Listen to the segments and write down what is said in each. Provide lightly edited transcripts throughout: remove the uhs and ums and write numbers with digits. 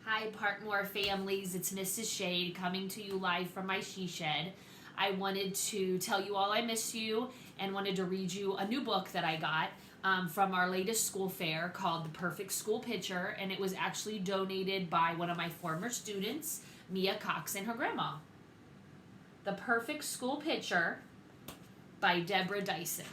Hi, Parkmore families. It's Mrs. Shade coming to you live from my she shed. I wanted to tell you all I miss you and wanted to read you a new book that I got from our latest school fair called The Perfect School Picture, and it was actually donated by one of my former students, Mia Cox, and her grandma. The Perfect School Picture by Deborah Dyson.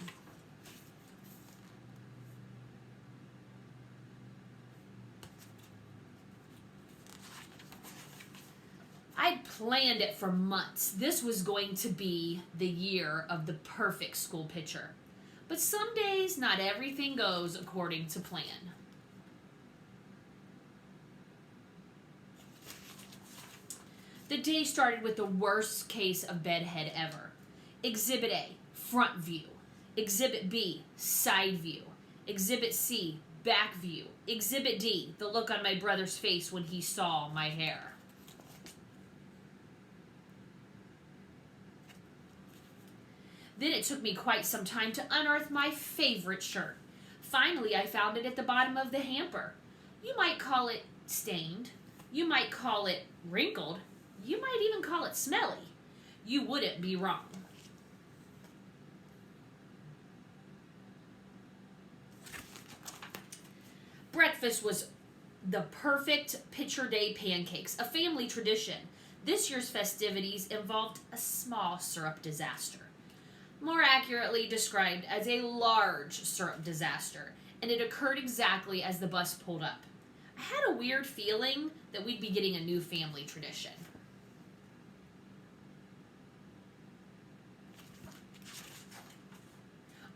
I'd planned it for months. This was going to be the year of the perfect school picture. But some days, not everything goes according to plan. The day started with the worst case of bedhead ever. Exhibit A, front view. Exhibit B, side view. Exhibit C, back view. Exhibit D, the look on my brother's face when he saw my hair. Then it took me quite some time to unearth my favorite shirt. Finally, I found it at the bottom of the hamper. You might call it stained. You might call it wrinkled. You might even call it smelly. You wouldn't be wrong. Breakfast was the perfect picture day pancakes, a family tradition. This year's festivities involved a small syrup disaster. More accurately described as a large syrup disaster, and it occurred exactly as the bus pulled up. I had a weird feeling that we'd be getting a new family tradition.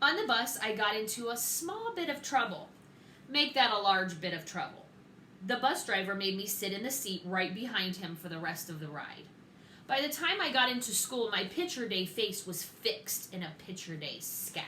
On the bus, I got into a small bit of trouble. Make that a large bit of trouble. The bus driver made me sit in the seat right behind him for the rest of the ride. By the time I got into school, my picture day face was fixed in a picture day scowl.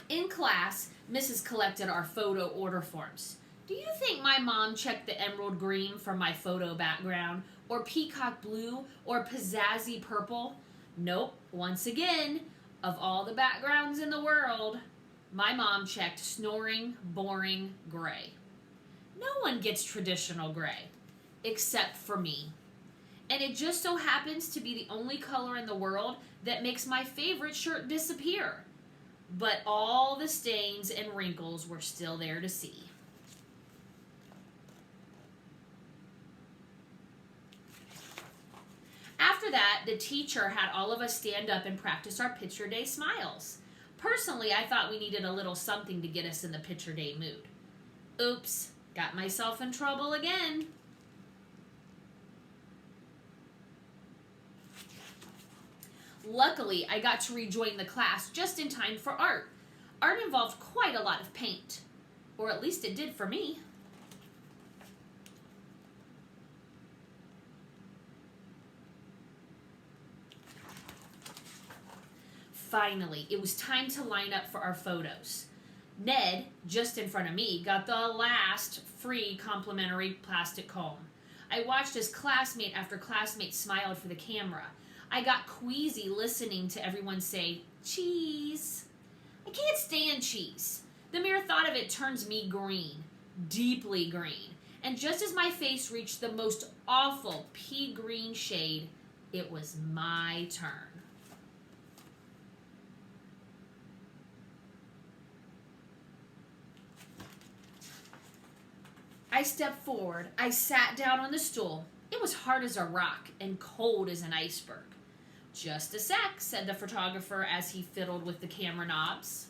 In class, Mrs. collected our photo order forms. Do you think my mom checked the emerald green for my photo background, or peacock blue, or pizzazzy purple? Nope. Once again, of all the backgrounds in the world, my mom checked snoring, boring, gray. No one gets traditional gray, except for me. And it just so happens to be the only color in the world that makes my favorite shirt disappear. But all the stains and wrinkles were still there to see. After that, the teacher had all of us stand up and practice our picture day smiles. Personally, I thought we needed a little something to get us in the picture day mood. Oops. Got myself in trouble again. Luckily, I got to rejoin the class just in time for art. Art involved quite a lot of paint, or at least it did for me. Finally, it was time to line up for our photos. Ned, just in front of me, got the last free complimentary plastic comb. I watched as classmate after classmate smiled for the camera. I got queasy listening to everyone say, cheese. I can't stand cheese. The mere thought of it turns me green, deeply green. And just as my face reached the most awful pea green shade, it was my turn. I stepped forward. I sat down on the stool. It was hard as a rock and cold as an iceberg. Just a sec, said the photographer as he fiddled with the camera knobs.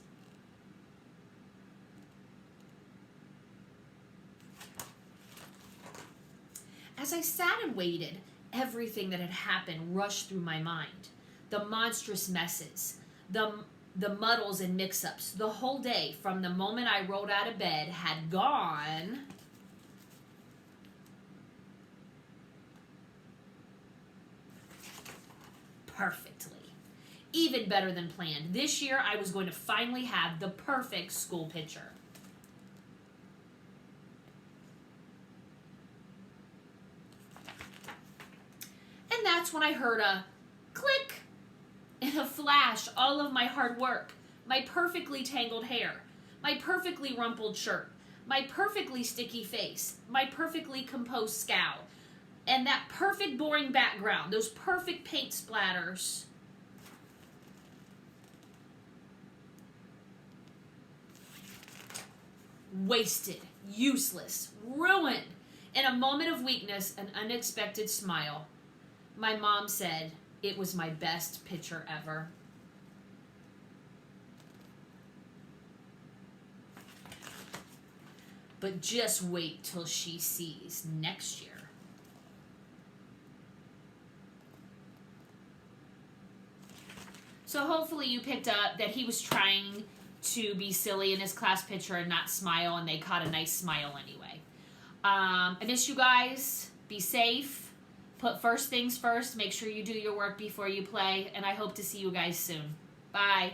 As I sat and waited, everything that had happened rushed through my mind. The monstrous messes, the muddles and mix-ups, the whole day from the moment I rolled out of bed had gone perfectly. Even better than planned. This year, I was going to finally have the perfect school picture. And that's when I heard a click. In a flash, all of my hard work, my perfectly tangled hair, my perfectly rumpled shirt, my perfectly sticky face, my perfectly composed scowl, and that perfect boring background, those perfect paint splatters. Wasted, useless, ruined. In a moment of weakness, an unexpected smile. My mom said it was my best picture ever. But just wait till she sees next year. So hopefully you picked up that he was trying to be silly in his class picture and not smile, and they caught a nice smile anyway. I miss you guys. Be safe. Put first things first. Make sure you do your work before you play, and I hope to see you guys soon. Bye.